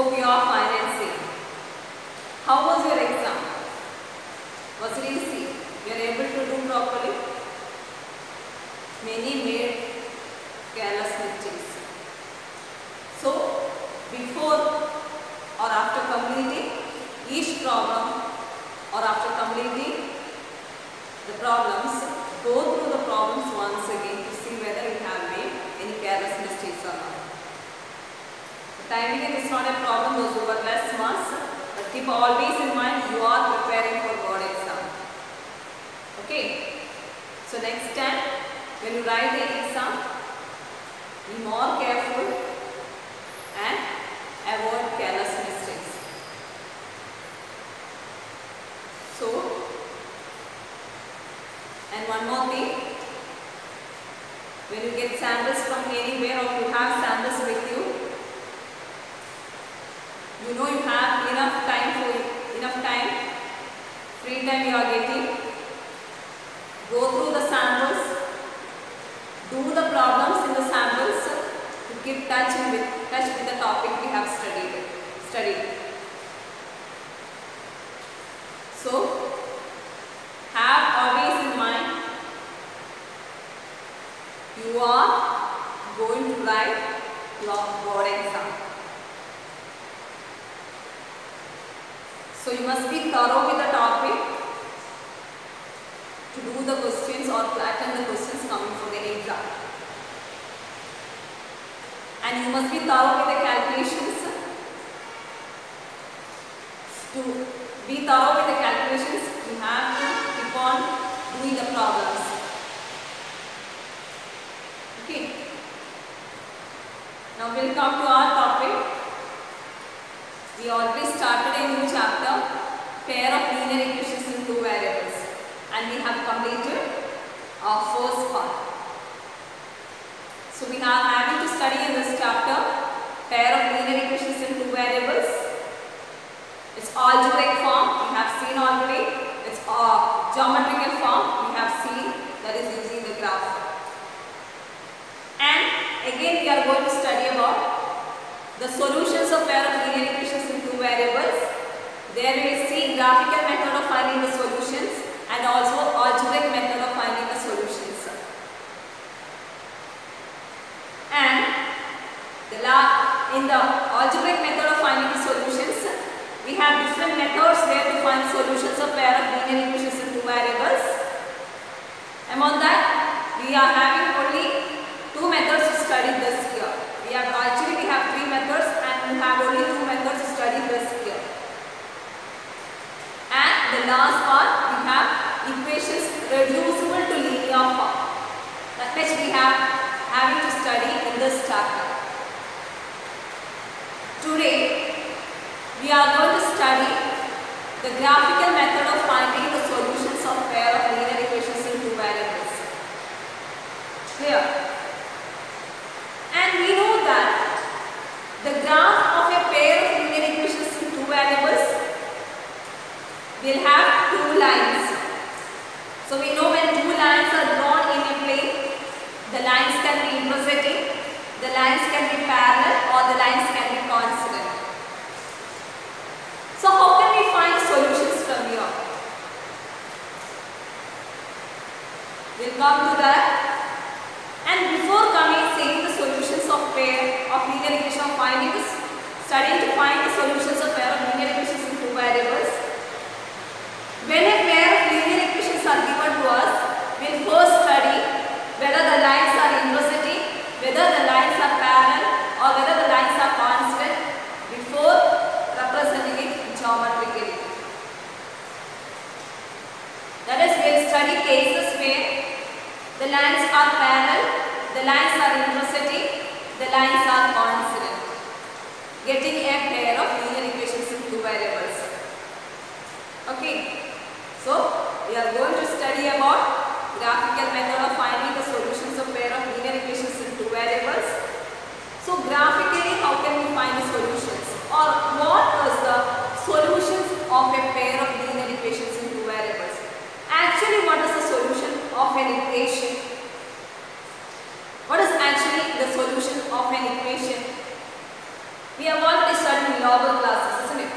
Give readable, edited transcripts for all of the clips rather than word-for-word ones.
hope you are fine and safe. How was your exam? Was it easy? You are able to do properly? Many made careless mistakes. So, before or after completing each problem or after completing the problems, go through the problems once again to see whether you have made any careless mistakes or not. The timing is not a problem, those who are less marks, but keep always in mind you are preparing for board exam. Okay? So next time when you write the exam, be more careful and avoid careless mistakes. So, and one more thing, when you get samples from anywhere or you have samples with you, you know you have enough time, free time you are getting. Go through the samples, do the problems in the samples to keep touch with the topic we have studied. So, have always in mind, you are going to write your board exam. So you must be thorough with the topic to do the questions or to attend the questions coming from the exam. And you must be thorough with the calculations. To be thorough with the calculations, you have to keep on doing the problems. Okay. Now we'll come to our topic. We already started a new chapter, pair of linear equations in two variables, and we have completed our first part. So we are having to study in this chapter, pair of linear equations in two variables. Its algebraic form we have seen already. Its geometrical form we have seen, that is using the graph. And again we are going to study about the solutions of pair of linear equations in two variables. There we will see graphical method of finding the solutions and also algebraic method of finding the solutions. And in the algebraic method of finding the solutions, we have different methods there to find solutions of pair of linear equations in two variables. Among that, we are having only two methods to study this here. We have three methods and we have only two methods to study this here. And the last part we have equations reducible to linear form. That much we have having to study in this chapter. Today we are going to study the graphical method of finding the solutions of pair of linear equations in two variables. Clear? And we know that the graph of a pair of linear equations in two variables will have two lines. So we know when two lines are drawn in a plane, the lines can be intersecting, the lines can be parallel, or the lines can be coincident. So how can we find solutions from here? We'll come to that. And before saying the solutions of pair of linear equation of finding this, studying to find the solutions of pair of linear equations in two variables. When a pair of linear equations are given to us, we'll first study whether the lines are intersecting, whether the lines are parallel, or whether the lines are constant before representing it geometrically. That is, we'll study cases where the lines are parallel, the lines are intersecting, the lines are coincident, getting a pair of linear equations in two variables. Okay, so we are going to study about graphical method of finding the solutions of pair of linear equations in two variables. So graphically, how can we find the solutions, or what is the solutions of a pair of linear equations in two variables? Actually, what is the solution of an equation? What is actually the solution of an equation? We have already studied law lower classes, isn't it?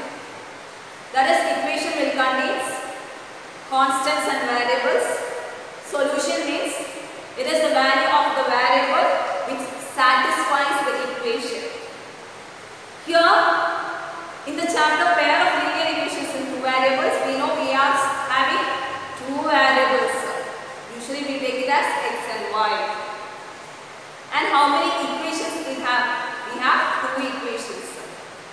That is, equation will contain constants and variables. Solution means it is the value of the variable which satisfies the equation. Here in the chapter pair of linear equations in two variables, we know we are having two variables. Usually we take it as x and y. And how many equations we have? We have two equations.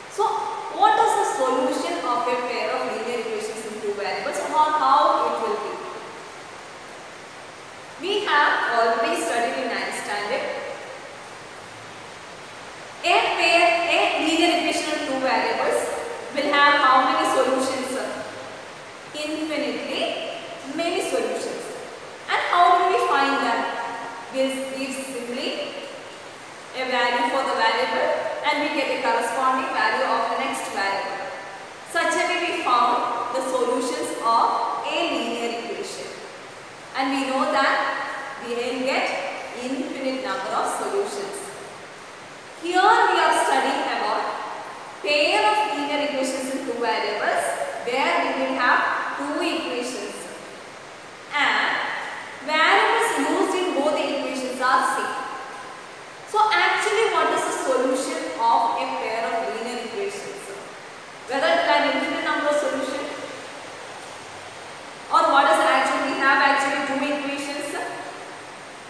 So what is the solution of a pair of linear equations in two variables, or how it will be? We have already studied in 9th standard. A linear equation of two variables will have how many solutions? Infinitely many solutions. And how do we find that? We give simply a value for the variable and we get a corresponding value of the next variable. Such a way we found the solutions of a linear equation. And we know that we will get infinite number of solutions. Here we are studying about pair of linear equations in two variables where we will have two equations. And variables used in both the equations are same. So actually what is the solution of a pair of linear equations? Whether it can infinite number of solutions or what is actually, we have actually two equations.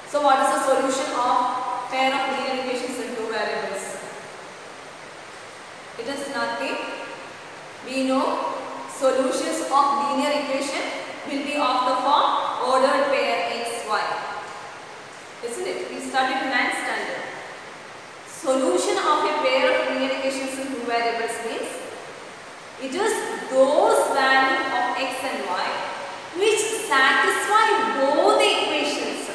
So what is the solution of pair of linear equations in two variables? It is nothing. We know solutions of linear equation will be of the form ordered pair x, y. Isn't it? We studied in 9th standard. Solution of a pair of linear equations in two variables means it is those values of x and y which satisfy both the equations.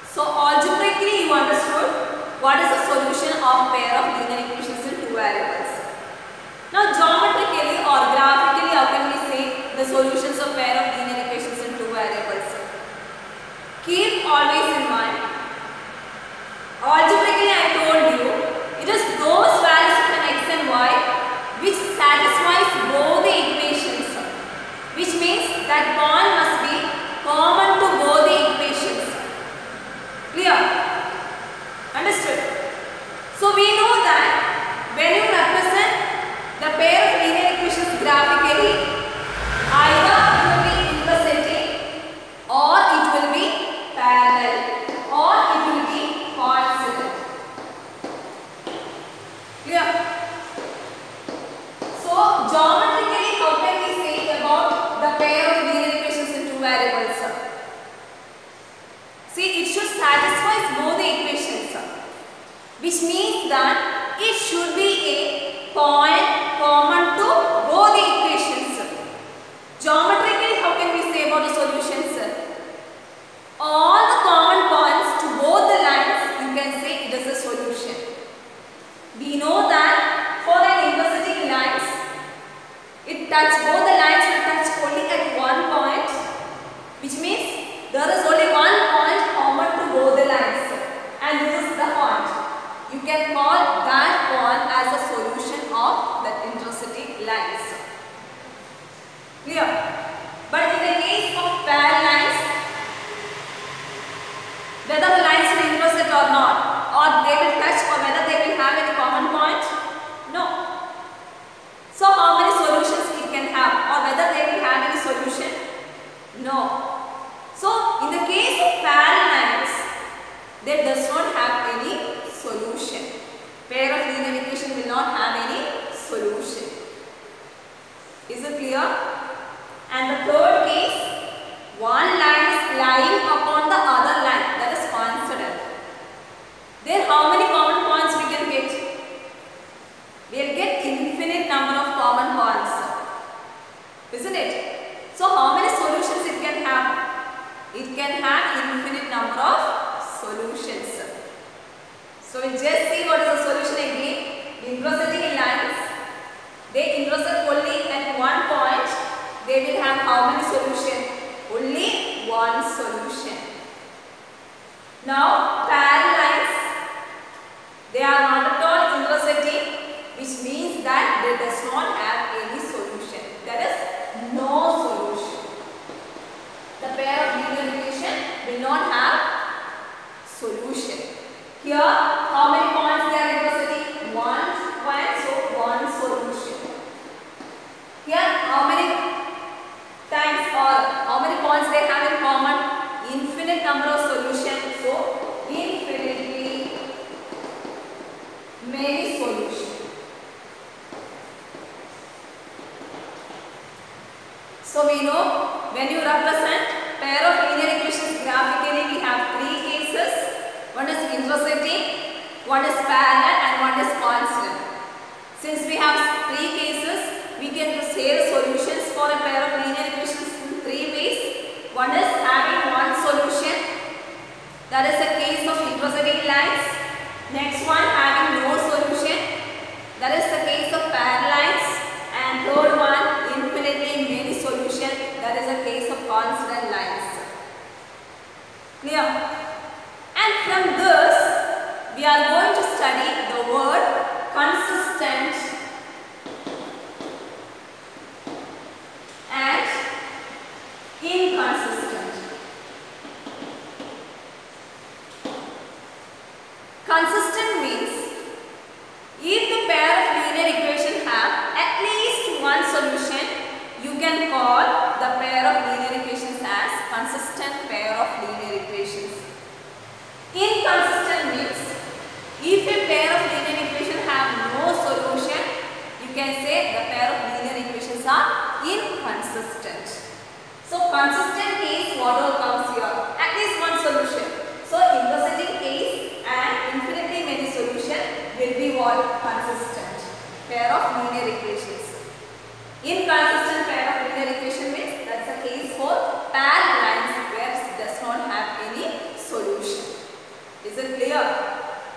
So algebraically you understood what is the solution of pair of linear equations in two variables. Now geometrically or graphically how can we say the solutions of pair of linear equations in two variables? Keep always in mind, algebraically I told you, it is those values of an x and y which satisfies both the equations, which means that point must be common to both the equations. Clear? Understood? So we know that when you represent the pair of linear equations graphically, either it will be intersecting or it will be parallel or it will be coincident. Clear? So geometrically how can we say about the pair of linear equations in two variables? See, it should satisfy both the equations, which means that it should be a point common to both the equations. Geometrically how can we say about the solutions? All the common points to both the lines, you can say it is a solution. We know that for an intersecting lines, it touches both the lines will touch only at one point, which means there is only one point common to both the lines, and this is the point. You can call that point as a solution of the intersecting lines. Clear? But in the case of parallel lines, whether the lines will intersect or not, or they will touch, or whether they will have any common point, no. So how many solutions it can have, or whether they will have any solution? No. So in the case of parallel lines, they does not have any solution. Pair of linear equation will not have any solution. Is it clear? And the third case, one line is lying upon the other line, that is coincident. Then how many common points we can get? We will get infinite number of common points. Isn't it? So how many solutions it can have? It can have infinite number of solutions. So we just see what is the solution again. Intersecting lines, they intersect only at one point. They will have how many solutions? Only one solution. Now parallel lines, they are not at all intersecting, which means that they does not have any solution. There is no solution. The pair of linear equation will not have solution. Here, how many points they are representing? 1 point, so 1 solution. Here, how many times or how many points they have in common? Infinite number of solutions, so infinitely many solutions. So we know when you represent pair of linear equations graphically, we have 3 cases. One is intersecting, one is parallel, and one is constant. Since we have 3 cases, we can say the solutions for a pair of linear equations in 3 ways. One is having one solution, that is a case of intersecting lines. Next one, having no solution, that is the case of parallel lines. And third one, infinitely many solution, that is a case of constant lines. Clear? And from this, we are going to study the word consistent and inconsistent. Consistent means if the pair of linear equations have at least one solution, you can call the pair of linear equations as consistent pair of linear equations. Inconsistent means if a pair of linear equations have no solution, you can say the pair of linear equations are inconsistent. So consistent case, what all comes here? At least one solution. So intersecting case and infinitely many solution will be what? Consistent pair of linear equations. Inconsistent pair of linear equation means that's a case for parallel lines where it does not have any solution. Is it clear?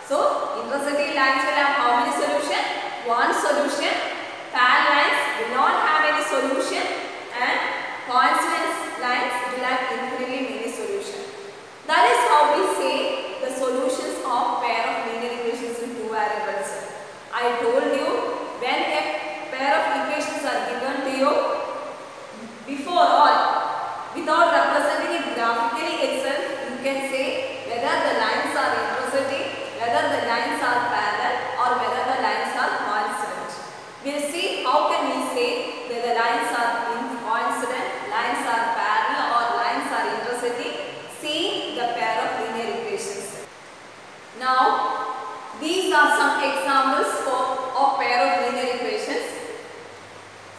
So intersecting lines will have how many solution? One solution. Parallel lines will not have any solution, and constant lines will have infinitely many solutions. That is how we say the solutions of pair of linear equations in 2 variables. I told you when a pair of equations are given to you, before all, without representing it graphically itself, you can say whether the lines are intersecting, whether the lines are parallel, or whether the lines are constant. We will see how can we say whether lines are coincident, lines are parallel, or lines are intersecting. See the pair of linear equations. Now, these are some examples of pair of linear equations.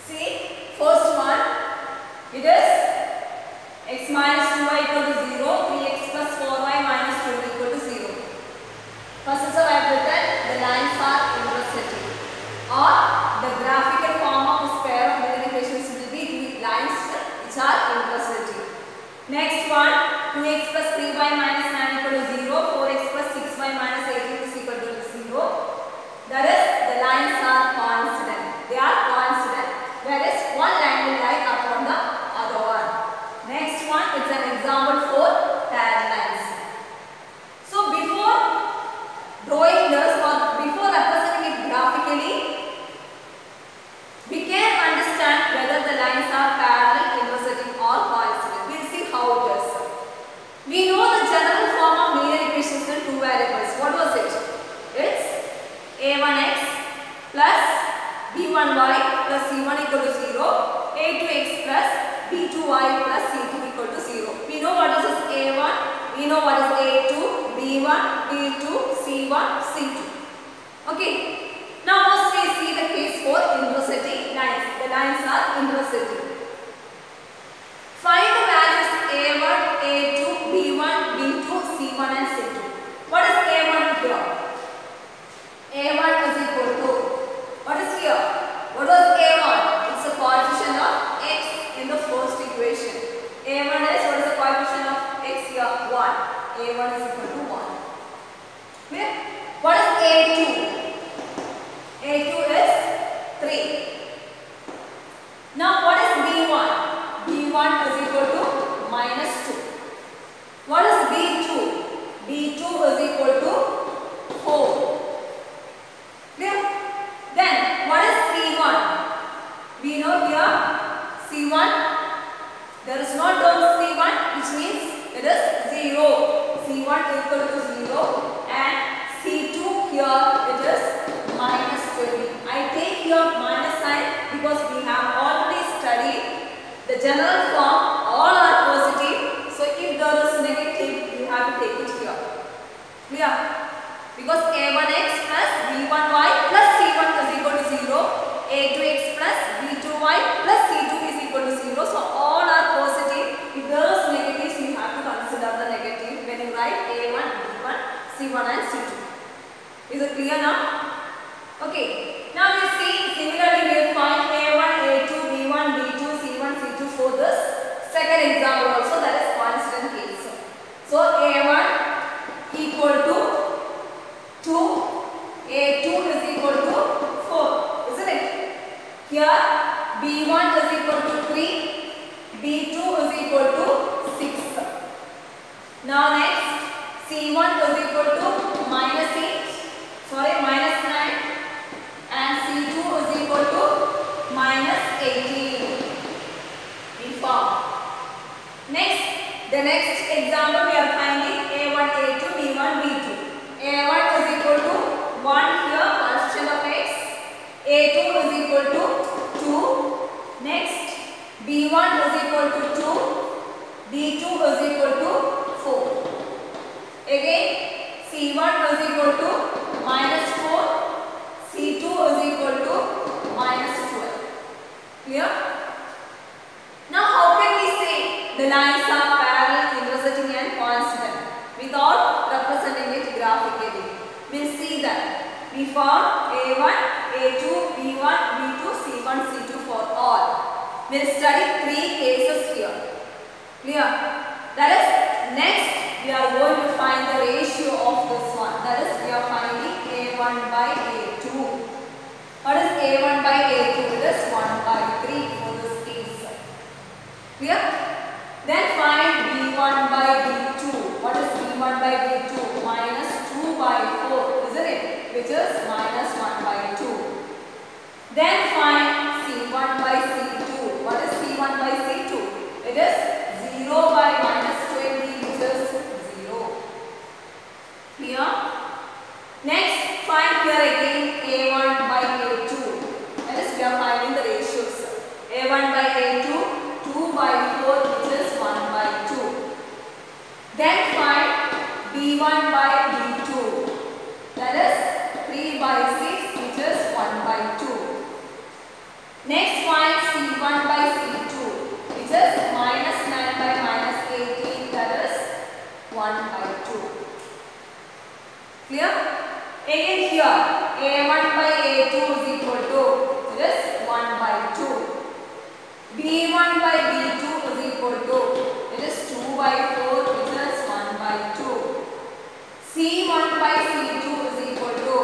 See, first one, it is x minus 2y equal to 0, 3x plus 4y minus 2 equal to 0. First is I have written the lines are intersecting, or the graphical form of this pair of linear equations will be lines which are intersecting. Next one, 2x plus 3y minus 9 equal to 0, 4x plus 6y minus 18 is equal to 0. That is, the lines are constant. They are constant, whereas one line will lie upon the other one. Next one, it's an example for parallel lines. So before drawing this or before representing it graphically, we can understand whether the lines are parallel, intersecting, or coincident. We'll see how it is. We know the general form of linear equations in 2 variables. What was it? It's a1x plus b1y plus c1 equal to 0, a2x plus b2y plus c2 equal to 0. We know what is this a1, we know what is a2, b1, b2, c1, c2. Okay. Now first we see the case for intersecting lines. The lines are intersecting. Find the values a1, a2, b1, b2, c1 and c2. What is a1 here? a1 is equal to, what is here? What was a1? It's the coefficient of x in the first equation. a1 is, what is the coefficient of x here? 1. a1 is equal to 1. Clear? What is a2? C1 equal to 0 and C2 here it is minus 20. I take here minus sign because we have already studied the general form, all are positive. So if there is negative, you have to take it here. Clear? Because a1x plus b1y plus c1 is equal to 0, a2x plus b2y plus c2 is equal to 0. So all are positive. If there is negatives, you have to consider the negative when you write a1, b1, c1 and c2. Is it clear now? Okay. Now we see similarly we will find a1, a2, b1, b2, c1, c2 for this second example also, that is constant case. So a1 equal to 2, a2 is equal to 4, isn't it? Here b1 is equal to 3, b2 is equal to 6. Now next c1 is equal to minus 9 and c2 is equal to minus 18. We found. Next, the next example we are finding a1, a2, b1, b2. a1 is equal to 1 here, constant of x. a2 is equal to 2. Next, b1 is equal to 2. b2 is equal to 4. Again, c1 is equal to minus 4. c2 is equal to minus 12. Clear? Now how can we say the lines are parallel, intersecting and constant without representing it graphically? We'll see that. We found a1, a2, b1, b2, c1, c2 for all. We'll study 3 cases here. Clear? That is, next we are going to find the ratio of this one. That is, we are finding a1 by a2. What is a1 by a2? It is 1 by 3 for this case. Clear? Then find b1 by b2. What is b1 by b2? Minus 2 by 4, isn't it? Which is minus 1 by 2. Then find c1 by c2. What is c1 by c2? It is 0 by minus 20, which is 0. Clear? Next, find here again a1 by a2. That is, we are finding the ratios. a1 by a2, 2 by 4, which is 1 by 2. Then find b1 by b2. That is 3 by 6, which is 1 by 2. Next find c1 by c2, which is minus 9 by minus 18, that is 1 by 2. Clear? Again here, a1 by a2 is equal to, it is 1 by 2. b1 by b2 is equal to, it is 2 by 4, which is 1 by 2. c1 by c2 is equal to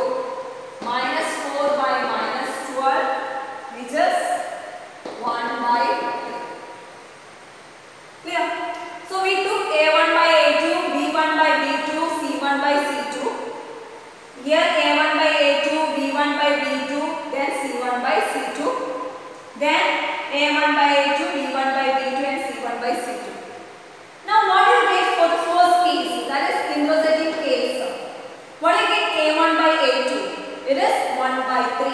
minus 4 by minus 12, which is 1 by 3. Clear? So we took a1 by a2, b1 by b2, c1 by c2. Here a1 by a2, b1 by b2, then c1 by c2. Then a1 by a2, b1 by b2 and c1 by c2. Now what do you get for the first case? That is intersecting case. What do you get a1 by a2? It is 1 by 3.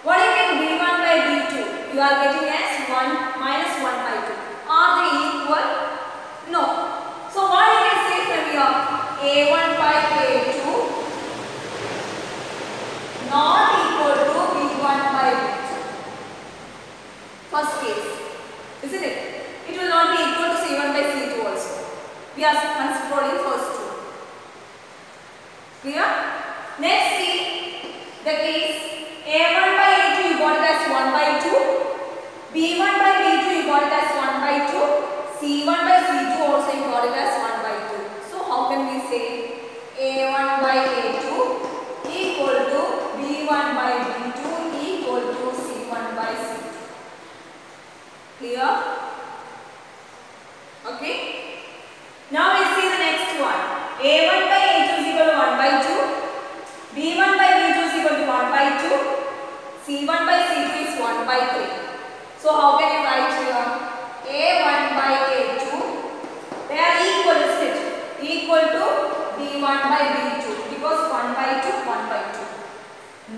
What do you get b1 by b2? You are getting as 1 minus 1 by 2. Are they equal? No. So what you can say from here? a1 by a2 not equal to b1 by b2. First case, isn't it? It will not be equal to c1 by c2 also. We are considering first two. Clear? Next see the case a1 by a2 you got it as 1 by 2. b1 by b2 you got it as 1 by 2. c1 by c2 also you got it as 1 by 2. So how can we say a1 by a2 equal to b1 by b2 equal to c1 by c2? Clear? Okay. Now we see the next one. a1 by a2 is equal to 1 by 2. b1 by b2 is equal to 1 by 2. c1 by c2 is 1 by 3. So how can you write here? a1 by a2, they are equal, isn't it? Equal to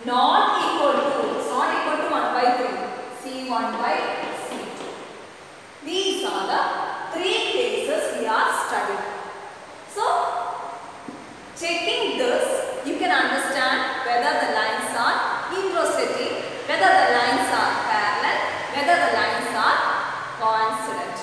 not equal to, it's not equal to 1 by 3, C1 by C2. These are the three cases we are studying. So, checking this, you can understand whether the lines are intersecting, whether the lines are parallel, whether the lines are coincident.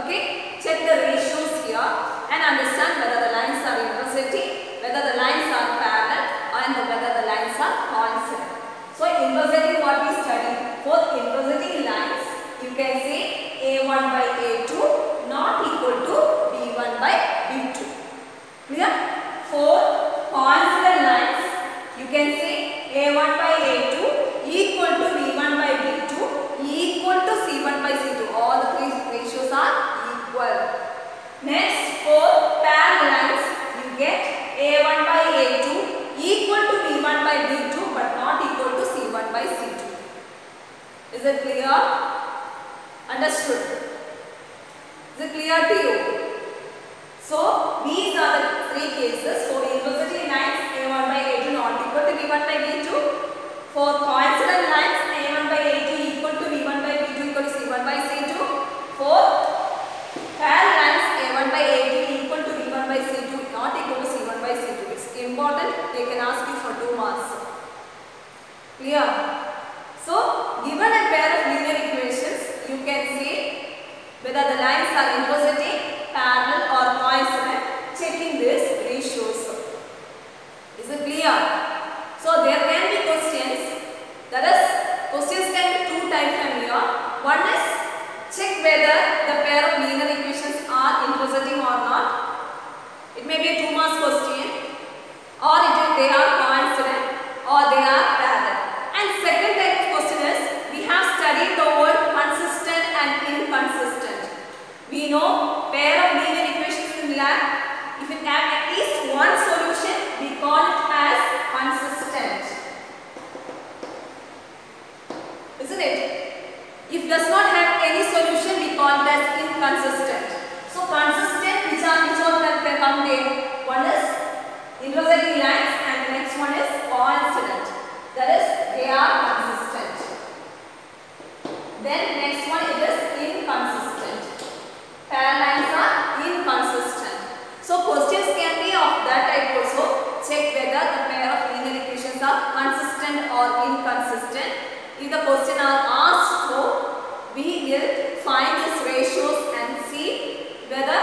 Okay, check the ratios here and understand whether the lines are intersecting, whether the lines are parallel, and whether the lines are coincident. So, intersecting, what we study? For intersecting lines, you can say A1 by A2 not equal to B1 by B2. Clear? For coincident lines, you can say A1 by A2 equal to B1 by B2 equal to C1 by C2. All the three ratios are equal. Next, for parallel lines, you get A1 by A2 equal to B1 by B2 but not equal to C1 by C2. Is it clear? Understood? Is it clear to you? So, these are the three cases. For intersecting lines, A1 by A2 not equal to B1 by B2. For coincident lines, A1 by A2 equal to B1 by B2 equal to C1 by C2. For parallel lines, A1 by A2 equal to B1 by C2 not equal to C1 by C2. It's important. They can ask you for 2 marks. Clear? So, given a pair of linear equations, you can say whether the lines are intersecting, parallel or coincident, checking these ratios. Is it clear? So, there can be questions. That is, questions can be 2 types from here. One is, check whether the pair of linear equations are intersecting or not. It may be a 2 marks question, or they are coincident, or they are parallel. And second type of question is, we have studied the word consistent and inconsistent. We know pair of linear equations in lab, if it has at least one solution, we call it as consistent. Isn't it? If does not have any solution, we call it as inconsistent. So consistent, which one can come there? One is intersecting lines and the next one is coincident. That is, they are consistent. Then next one, it is inconsistent. Parallel lines are inconsistent. So questions can be of that type also. Check whether the pair of linear equations are consistent or inconsistent. If the question are asked so, we will find these ratios and see whether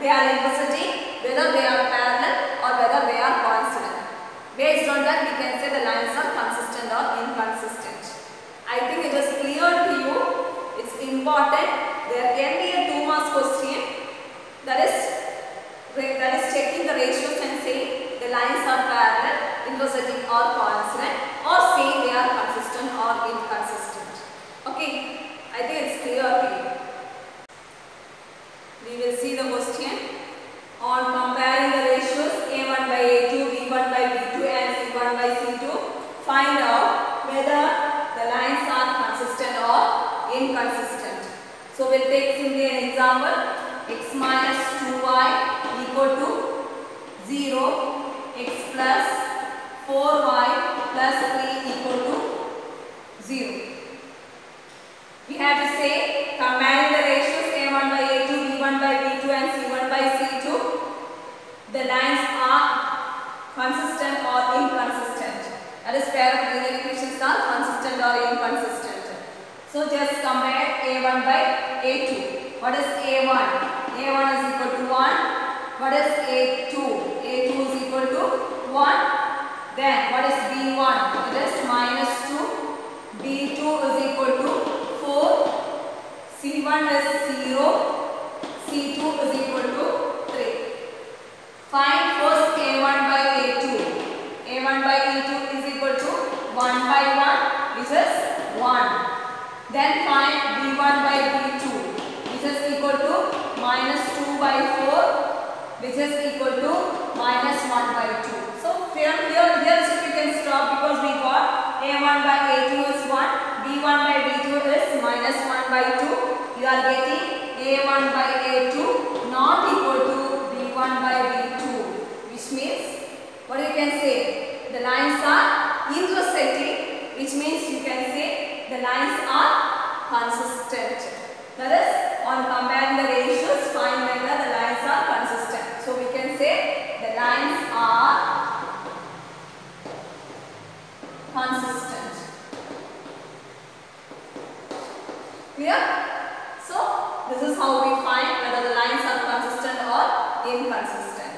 they are intersecting, whether they are parallel or whether they are coincident. Based on that, we can say the lines are consistent or inconsistent. I think it is clear to you. It's important. There can be a 2 marks question. That is checking the ratios and saying the lines are parallel, intersecting or coincident, or saying they are consistent or inconsistent. Okay, I think it's clear to you. We will see the question on comparing the ratios A1 by A2, B1 by B2 and C1 by C2. Find out whether the lines are consistent or inconsistent. So we'll take simply an example. X minus 2y equal to 0, x plus 4y plus 3 equal to 0. We have to say, comparing the ratios A1 by A2, B1 by B2 and C1 by C2, the lines are consistent or inconsistent. That is, pair of linear equations are consistent or inconsistent. So just compare A1 by A2. What is A1? A1 is equal to 1. What is A2? A2 is equal to 1. Then what is B1? It is minus 2. B2 is equal to 4. C1 is 0. C2 is equal to 3. Find first A1 by A2. A1 by A2 is equal to 1 by 1, which is 1. Then find B1 by B2, which is equal to minus 2 by 4, which is equal to minus 1 by 2. So here you can stop because we got A1 by A2 is 1, B1 by B2 is minus 1 by 2. You are getting A1 by A2 not equal to B1 by B2, which means what you can say? The lines are intersecting, which means you can say the lines are consistent. That is, on comparing the ratios, find whether the lines are consistent. So we can say the lines are consistent. Clear? So this is how we find whether the lines are consistent or inconsistent.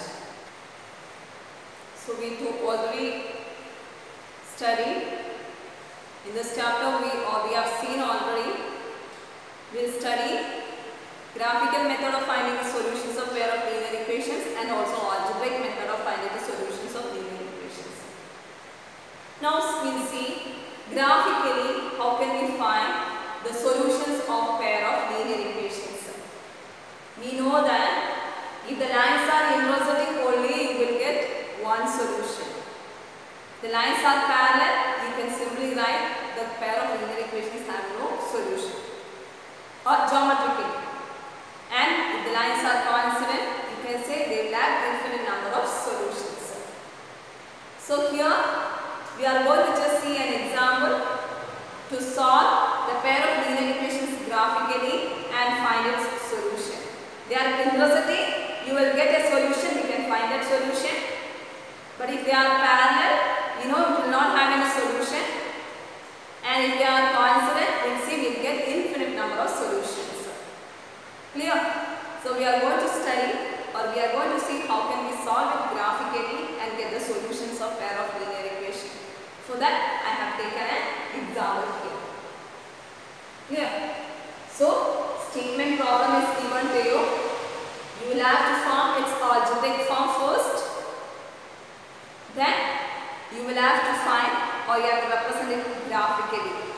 So we already studied in this chapter. We have seen already. We'll study graphical method of finding the solutions of pair of linear equations and also algebraic method of finding the solutions of linear equations. Now we'll see graphically how can we find the solutions of pair of linear equations. We know that if the lines are intersecting only, you will get one solution. The lines are parallel, you can simply write the pair of linear equations have no solution. Or geometrically. And if the lines are coincident, you can say they will have infinite number of solutions. So here we are going to just see an example to solve the pair of linear equations graphically and find its solution. They are intersecting, you will get a solution, you can find that solution. But if they are parallel, you know it will not have any solution. And if they are coincident, we'll see we'll get infinite number of solutions. Clear? So we are going to study, or we are going to see how can we solve it graphically and get the solutions of pair of linear equation. For that I have taken an example here. Clear? So statement problem is given to you. You will have to form its algebraic form first. Then you will have to find, or you have to represent it graphically.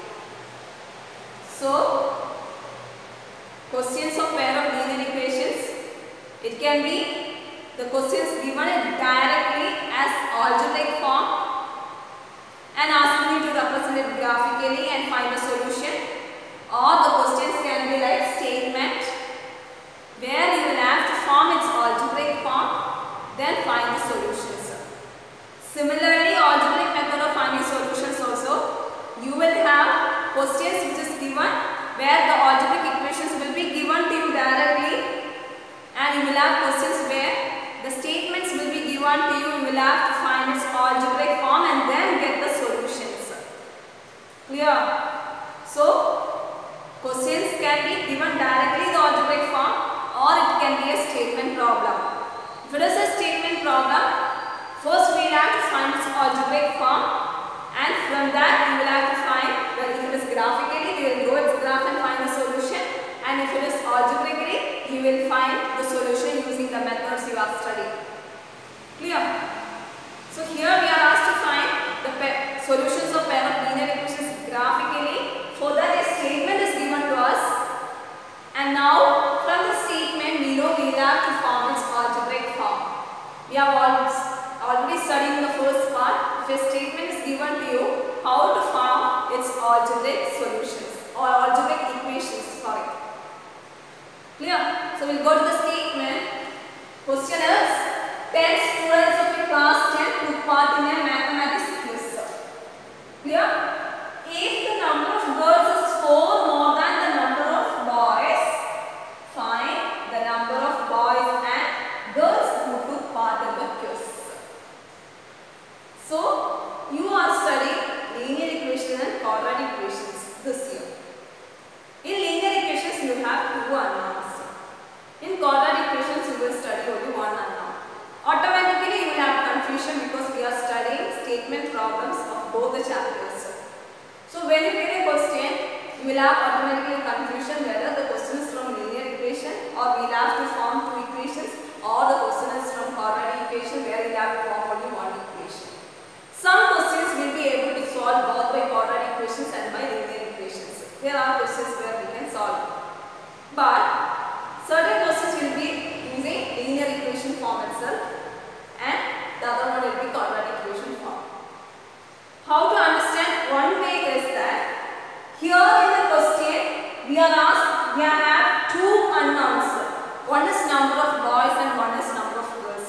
So questions of pair of linear equations, it can be the questions given directly as algebraic form and asking you to represent it graphically and find a solution, or the questions can be like statement where you will have to form its algebraic form, then find the solutions. Similarly, algebraic method of finding solutions also, you will have questions which is given where the algebraic equations will be given to you directly, and you will have questions where the statements will be given to you. You will have to find its algebraic form and then get the solutions. Clear? So questions can be given directly the algebraic form, or it can be a statement problem. If it is a statement problem, first we will have to find its algebraic form, and from that you will have to find, well, if it is graphically, you will draw its graph and find the solution, and if it is algebraically, you will find the solution using the methods you have studied. Clear? So here we are asked to find the solutions of pair of linear equations graphically. For that a statement is given to us, and now from the statement we know we will have to form its algebraic form. We have already studied in the first part. If a statement is given to you, how to form its algebraic solutions or algebraic equations. Clear? So we'll go to the statement. Question is 10 students of a class 10 took part in a mathematics quiz. Clear? If the number of girls is 4 more than the number of boys, find the number of boys and girls who took part in the quiz. So you are studying linear equations and quadratic equations this year. In linear equations you have two unknowns. In quadratic equations you will study only one unknown. Automatically you will have confusion because we are studying statement problems of both the chapters. So when you get a question, you will have automatically confusion whether the question is from linear equation or we will have to form two equations, or the question is from quadratic equation where we will have to form only one equation. Some questions will be able to solve both by quadratic equations and by linear equations. There are questions where we can solve. But certain questions will be using linear equation form itself, and the other one will be quadratic equation form. How to understand? One way is that here in the question we are asked, we have two unknowns. One is number of boys and one is number of girls.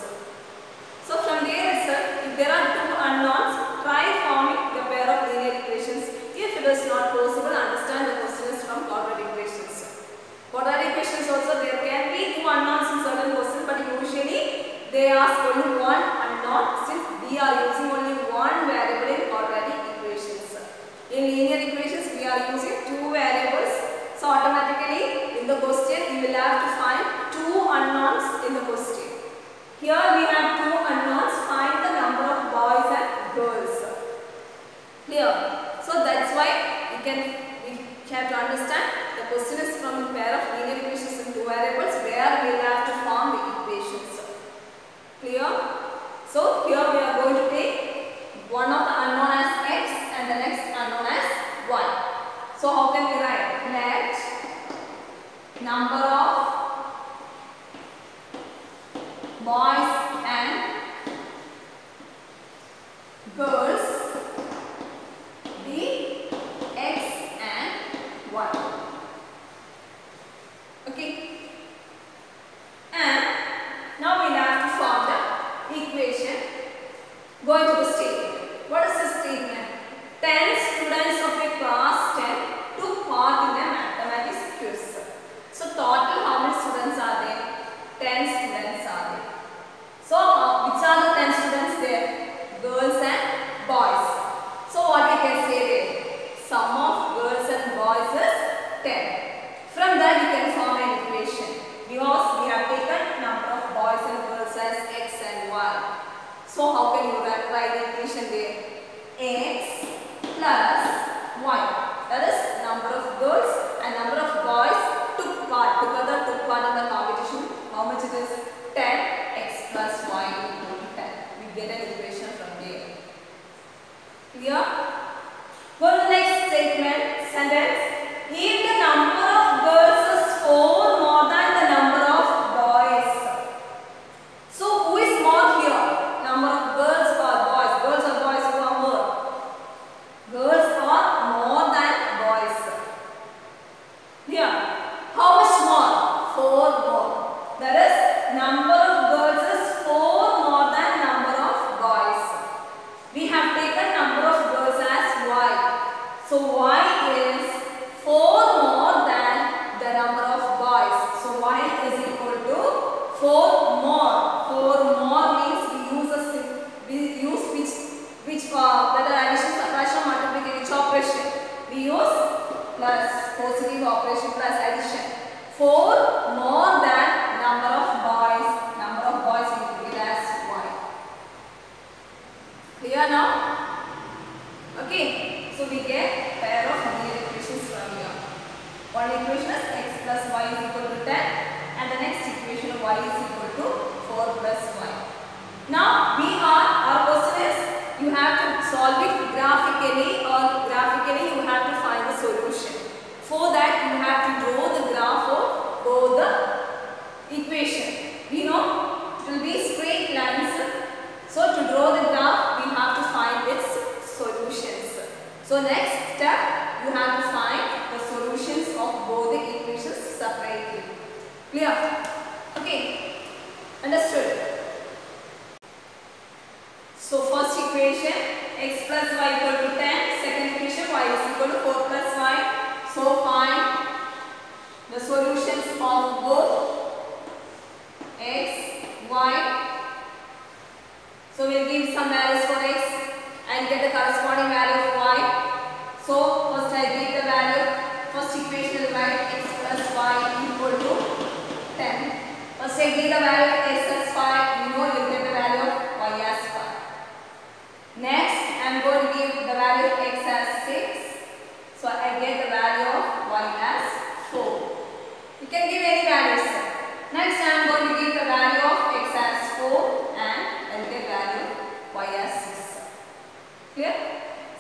So from there itself, if there are two unknowns, try forming Clear? So that's why we have to understand the question is from a pair of linear equations in two variables where we will have to form the equations. Clear? So here we are going to take one of the unknown as x and the next unknown as y. So how can we write? Let number of boys and girls be x and y. Okay. And now we have to form the equation going to the statement. What is the statement? 10 students of a class 10 took part in a mathematics quiz. So total how many students are there? 10 students are there. So which are the 10 students there? Girls and boys. So what we can say there? Sum of girls and boys is 10. From that you can form an equation because we have taken number of boys and girls as x and y. So how can you write the equation there? X plus y. That is number of girls and number of boys took part in the competition. How much it is? 10. X plus y equal to 10. We get an equation from there. Clear? Go to the next statement, sentence. If the number of girls is 4 more than the number of boys. So who is more here? Number of girls or boys? Girls or boys who are more? Girls are more than boys. Here, how much more? 4 more. That is number of girls is 4 more than number of boys. We have taken number of girls as y. So y is 4 more than the number of boys. So y is equal to 4 more. 4 more means we use which whether addition, subtraction, multiplication, which operation. We use plus, positive operation plus addition. 4 more than number of boys. Number of boys we will get as y. Clear now? Okay. So we get pair of linear equations from here. One equation is x plus y is equal to 10 and the next equation of y is equal to 4 plus y. Now our question is you have to solve it graphically you have to find the solution. For that you have to draw the graph of both the equation. We know it will be straight lines. So to draw the graph we have to find its solutions. So next step you have to find the solutions of both the equations separately. Clear? Okay. Understood? So first equation x plus y equal to 10. Second equation y is equal to 4 plus y. So find the solutions of both x, y. So we'll give some values for x and get the corresponding value of y. So first I give the value. First equation will write x plus y equal to 10. First I give the value of x as 5. We know you will get the value of y as 5. Next I am going to give the value of x as 6. So I get the value of y as 4. You can give any values. Next I am going to give the value of x as 4 and I will get value of y as 6. Clear?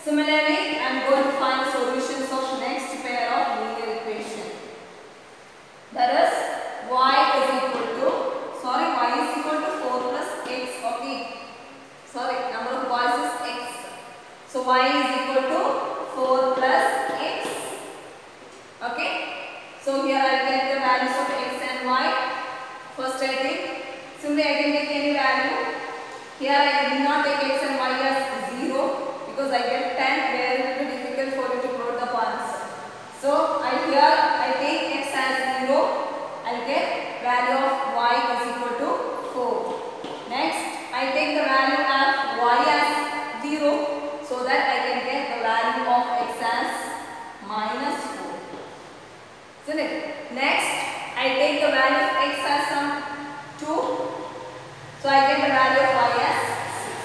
Similarly, I am going to find the solutions of next pair of linear equation. That is y is equal to 4 plus x. Okay. Sorry, number of boys is x. So y is equal to 4 plus x. Okay. So here I get the values of x and y. First I take, simply I can take any value. Here I did not take x and y as 0 because I get 10 where it will be difficult for you to plot the answer. So here I take x as 0. I will get value of y is equal to 4. Next I take the value of y as 0 so that I can get the value of x as minus 4. Isn't it? Next I take the value of x as some 2. So I get the value of y as 6.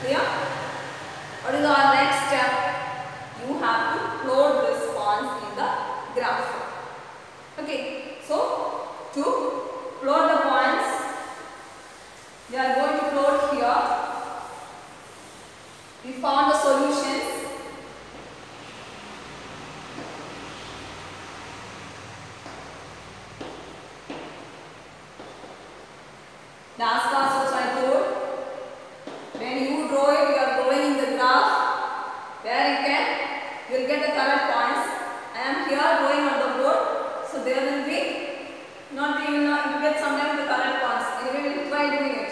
Clear? What is our next graph. Okay, so to plot the points, we are going to plot here. We found the solutions. Last class also I told, when you draw it, you are drawing in the graph where you will get the correct points. I am here drawing on the board, so there will be not you will get sometimes the correct points. Anyway, we will try doing it.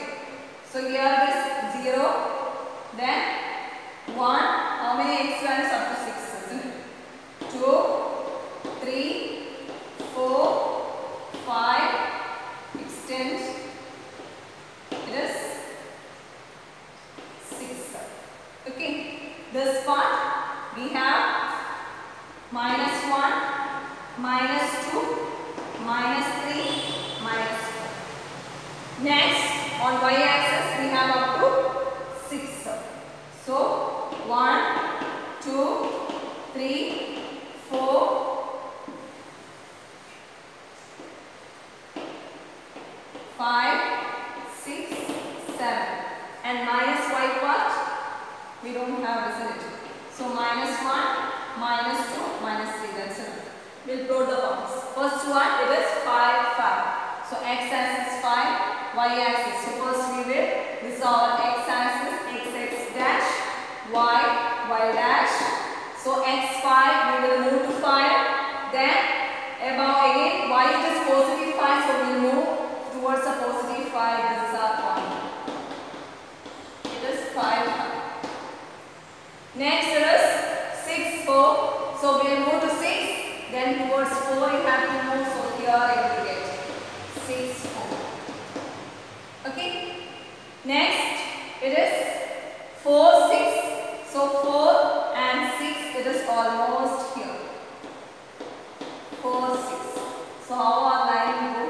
So here it is 0, then 1. How many x values up to 6? Isn't it? 2, 3, 4, 5. Extend. It is 6. Okay, this part we have minus 1, minus 2, minus 3, minus 4. Next, on y-axis we have up to 6. So 1, 2, 3, 4, 5, 6, 7, and minus y part we don't have, isn't it? So minus 1, minus 2, minus 3, that's enough. We'll plot the points. First one, it is 5, 5. So x-axis 5, y-axis. So first we will, this is our x-axis, x dash, y dash. So x5 we will move to 5. Then above again, y it is positive 5, so we will move towards a positive 5. This is our point. It is 5, 5. Next it is 6, 4. So we will move to 6. Then towards 4 you have to move. So here you will get 6, 4. Okay. Next it is 4, 6. So 4 and 6 it is almost here. 4, 6. So how our line go?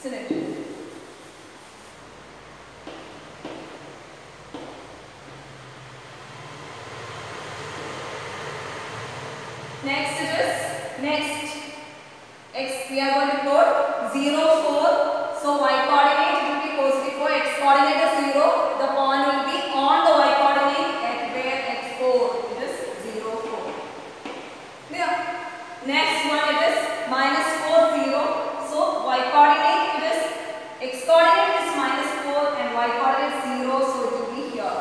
Select. Next it is, x we are going to plot 0, 4. So y coordinate will be positive 4, x coordinate is 0. The point will be on the y coordinate at where at 4. It is 0, 4. Clear? Next one it is minus 4, 0. So y coordinate it is, x coordinate is minus 4 and y coordinate 0. So it will be here.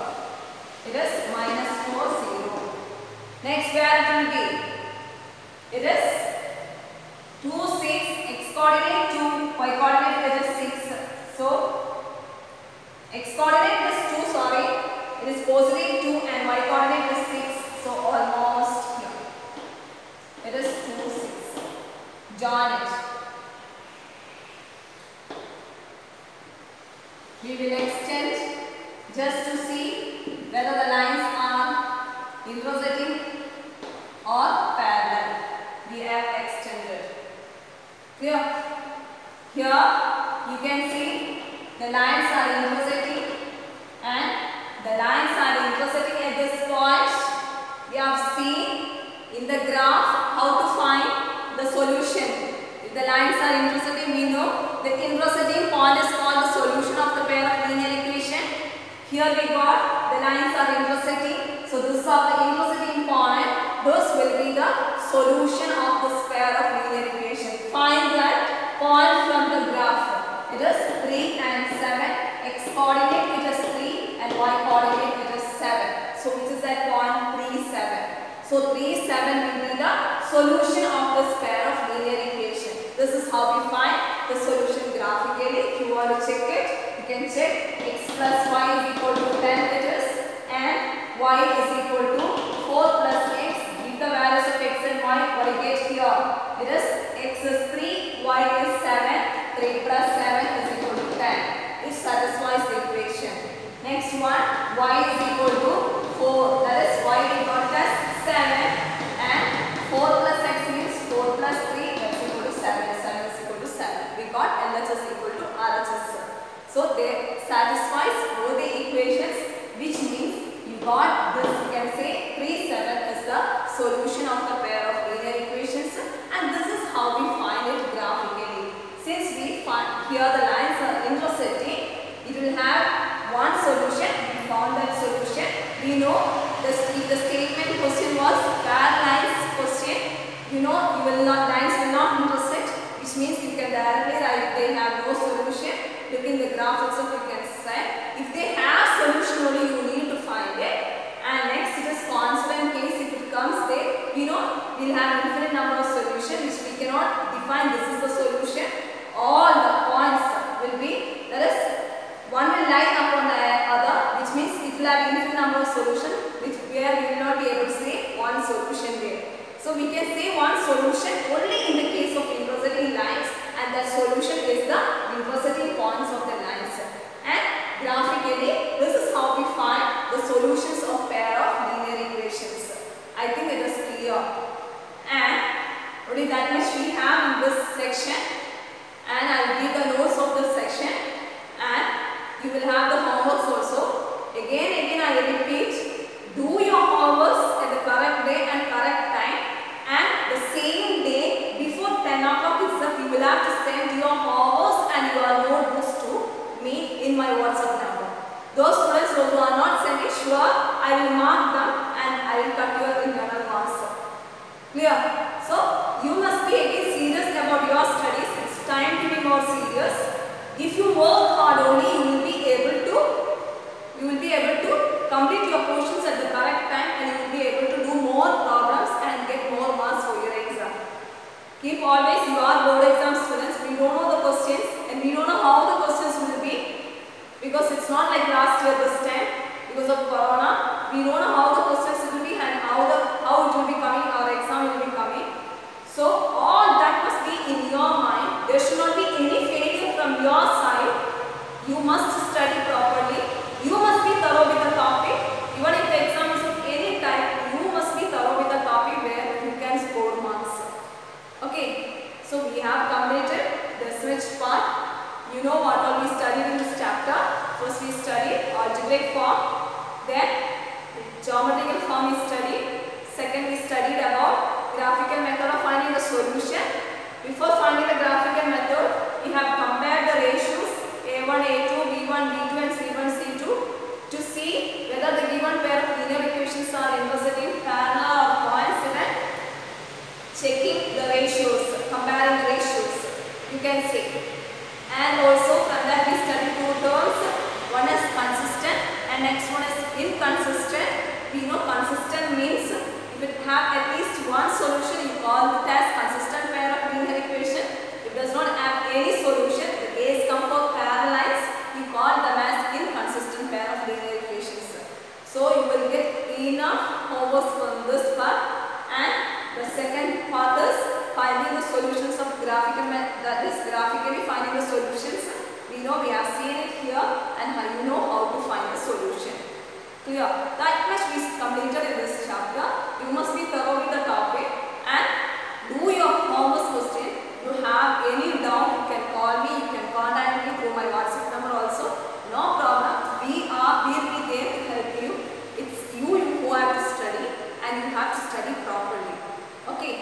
It is minus 4, 0. Next where it will be? It is 2, 6, x coordinate 2, y coordinate it is 6. So x coordinate is 2, sorry, it is positive 2 and y coordinate is 6. So almost here. It is 2, 6. Join it. We will extend just to see whether the lines are intersecting or parallel. We have extended. Clear? Here you can see the lines are intersecting and the lines are intersecting at this point. We have seen in the graph how to find the solution. If the lines are intersecting, we know the intersecting point is called the solution of the pair of linear equation. Here we got the lines are intersecting. So this is the intersecting point. This will be the solution of this pair of linear equation. Find that point from the graph. It is 3 and 7. X coordinate it is 3 and y coordinate it is 7. So which is that point 3, 7. So 3, 7 will be the solution of this pair of linear equation. This is how we find the solution graphically. If you want to check it, you can check x plus y is equal to 10 it is and y is equal to 4 plus x. Give the values of x and y. What you get here? It is x is 3, y is 7. 3 plus 7 is equal to 10. It satisfies the equation. Next one, y is equal to 4. That is y we got as 7 and 4 plus x means 4 plus 3 that's equal to 7. 7 is equal to 7. We got LHS equal to RHS. So they satisfies both the equations, which means you got this, you can say 3, 7 is the solution of the pair of linear equations, and this is how we find it graphically. Since we find here the lines are intersecting, it will have one solution. We found that solution. We know this, if the statement question was pair lines question, you know lines will not intersect, which means you can directly write they have no solution. Look in the graph itself, you can say if they have solution only you need to find it. And next it is constant case. If it comes there, we'll have infinite number of solutions which we cannot define this is the solution. All the points will be, that is, one will line upon the other, which means it will have infinite number of solutions, which where we will not be able to say one solution there. So we can say one solution only in the case of intersecting lines, and that solution is the intersecting points of the lines. And graphically, this is how we find the solutions of pair of linear equations. I think it is clear. And only that much we have in this section. And I will give the notes of this section. And you will have the homeworks also. Again I repeat, do your homeworks at the correct day and correct time. And the same day before 10 o'clock itself, you will have to send your homeworks and your notebooks to me in my WhatsApp number. Those students who are not sending, sure, I will mark them and I will cut your internal marks. Clear? So, you must be again serious about your studies. It's time to be more serious. If you work hard only, you will be able to complete your portions at the correct time, and you will be able to do more problems and get more marks for your exam. Keep always your board exam students. We don't know the questions and we don't know how the questions will be, because it's not like last year this time because of corona. We don't know how the questions will be and how it will be coming, our exam will be coming. So all that must be in your mind. There should not be any failure from your side. You must study properly. You must be thorough with the topic. Even if the exam is of any type, you must be thorough with the topic where you can score marks. Okay, so we have completed the switch part. You know what all we studied in this chapter. First we studied algebraic form, then geometrical form we studied. Second we studied about graphical method of finding the solution. Before finding the graphical method, we have compared the ratios A1, A2, B1, B2 and C1, C2 to see whether the given pair of linear equations are intersecting, parallel or coincident. Checking the ratios, comparing the ratios, you can see. And also from that we study two terms. One is consistent and next one is inconsistent. We know consistent means if it have at least one solution, you call it as consistent pair of linear equation. If it does not have any solution, the case come for parallel lines, you call them as inconsistent pair of linear equations. So you will get enough homework from this part. And the second part is finding the solutions of graphical method, that is graphically finding the solutions. We know we have seen it here, and you know how to find the solution. Clear? That much we completed in this chapter. You must be thorough with the topic and do your homework question. If you have any doubt, you can call me, you can contact me through my WhatsApp number also. No problem. We will be there to help you. It's you who have to study, and you have to study properly. Okay.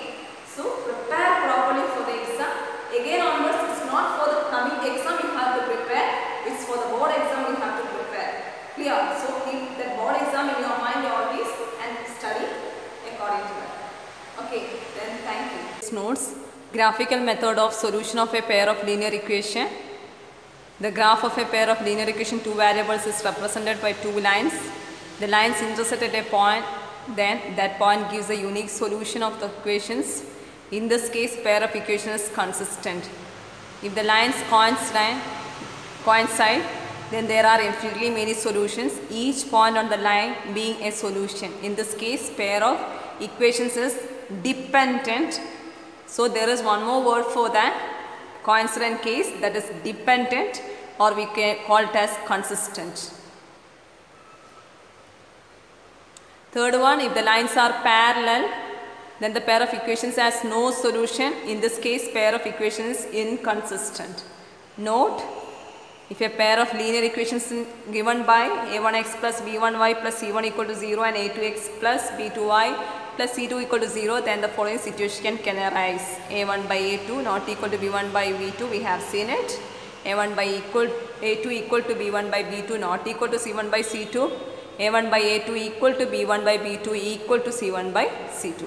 So prepare properly for the exam. Again onwards, it's not for the coming exam you have to prepare. It's for the board exam you have to prepare. Clear? So keep the board exam in your mind always and study according to that. Okay, then thank you. Notes: graphical method of solution of a pair of linear equation. The graph of a pair of linear equation, two variables, is represented by two lines. The lines intersect at a point, then that point gives a unique solution of the equations. In this case, pair of equations is consistent. If the lines coincide, then there are infinitely many solutions, each point on the line being a solution. In this case, pair of equations is dependent. So there is one more word for that coincident case, that is dependent, or we can call it as consistent. Third one, if the lines are parallel, then the pair of equations has no solution. In this case, pair of equations is inconsistent. Note, If a pair of linear equations given by a1x plus b1y plus c1 equal to 0 and a2x plus b2y plus c2 equal to 0, then the following situation can arise. a1 by a2 not equal to b1 by b2, we have seen it. a1 by a2 equal to b1 by b2 not equal to c1 by c2. a1 by a2 equal to b1 by b2 equal to c1 by c2.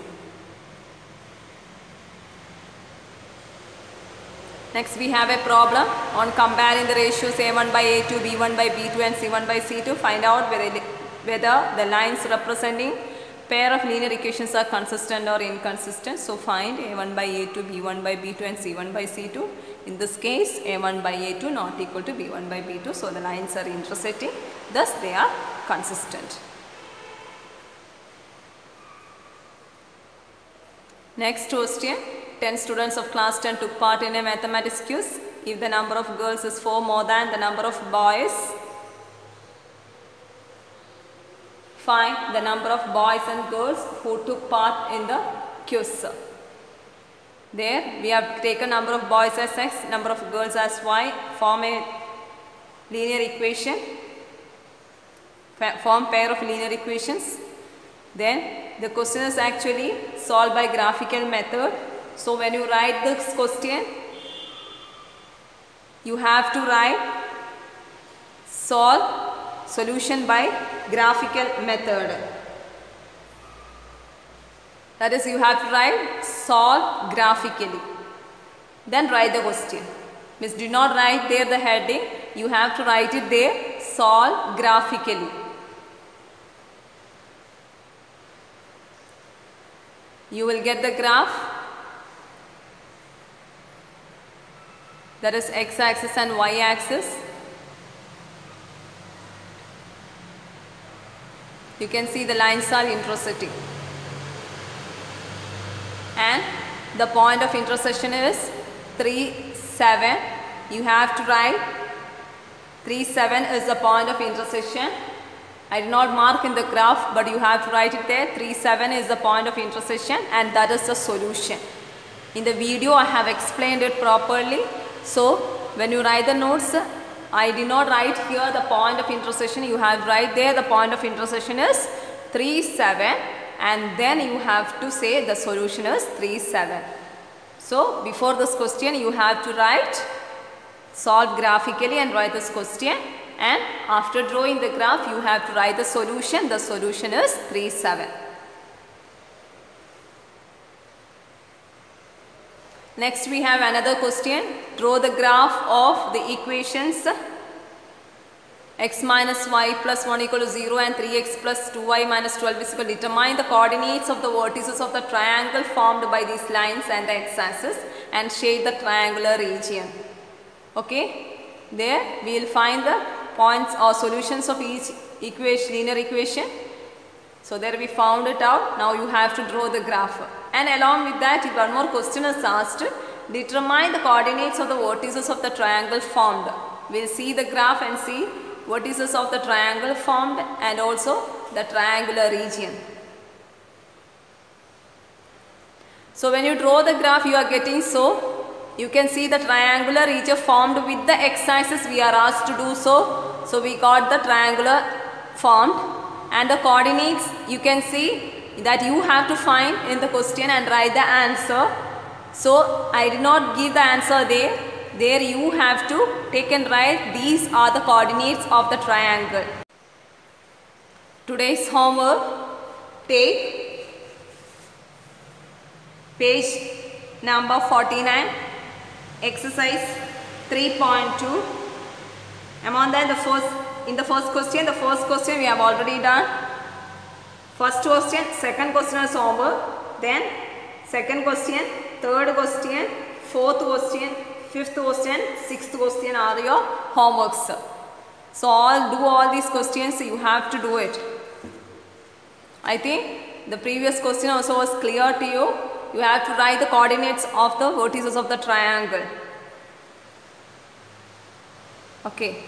Next we have a problem on comparing the ratios a1 by a2, b1 by b2 and c1 by c2. Find out whether the lines representing pair of linear equations are consistent or inconsistent. So find a1 by a2, b1 by b2 and c1 by c2. In this case a1 by a2 not equal to b1 by b2. So the lines are intersecting, thus they are consistent. Next question. 10 students of class 10 took part in a mathematics quiz. If the number of girls is 4 more than the number of boys, find the number of boys and girls who took part in the quiz. There we have taken number of boys as x, number of girls as y, form a linear equation, form pair of linear equations. Then the question is actually solved by graphical method. So when you write this question, you have to write solution by graphical method. That is, you have to write solve graphically. Then write the question. Means do not write there the heading, you have to write it there, solve graphically. You will get the graph. That is x-axis and y-axis. You can see the lines are intersecting. And the point of intersection is 3, 7. You have to write 3, 7 is the point of intersection. I did not mark in the graph, but you have to write it there. 3, 7 is the point of intersection and that is the solution. In the video I have explained it properly. So when you write the notes, I did not write here the point of intersection. You have to write there the point of intersection is 3, 7 and then you have to say the solution is 3, 7. So before this question you have to write solve graphically and write this question, and after drawing the graph you have to write the solution. The solution is 3, 7. Next we have another question. Draw the graph of the equations x minus y plus 1 equal to 0 and 3x plus 2y minus 12 is equal to. Determine the coordinates of the vertices of the triangle formed by these lines and the x-axis and shade the triangular region. Okay, there we will find the points or solutions of each equation, linear equation. So there we found it out. Now you have to draw the graph. And along with that, one more question is asked. Determine the coordinates of the vertices of the triangle formed. We will see the graph and see vertices of the triangle formed and also the triangular region. So when you draw the graph, you are getting so. You can see the triangular region formed with the x-axis. We are asked to do so. So we got the triangular formed, and the coordinates you can see that you have to find in the question and write the answer. So I did not give the answer there. There you have to take and write these are the coordinates of the triangle. Today's homework, take page number 49, exercise 3.2. Among that, in the first question we have already done. First question, second question is homework, then second question, third question, fourth question, fifth question, sixth question are your homeworks. So do all these questions, you have to do it. I think the previous question also was clear to you. You have to write the coordinates of the vertices of the triangle. Okay.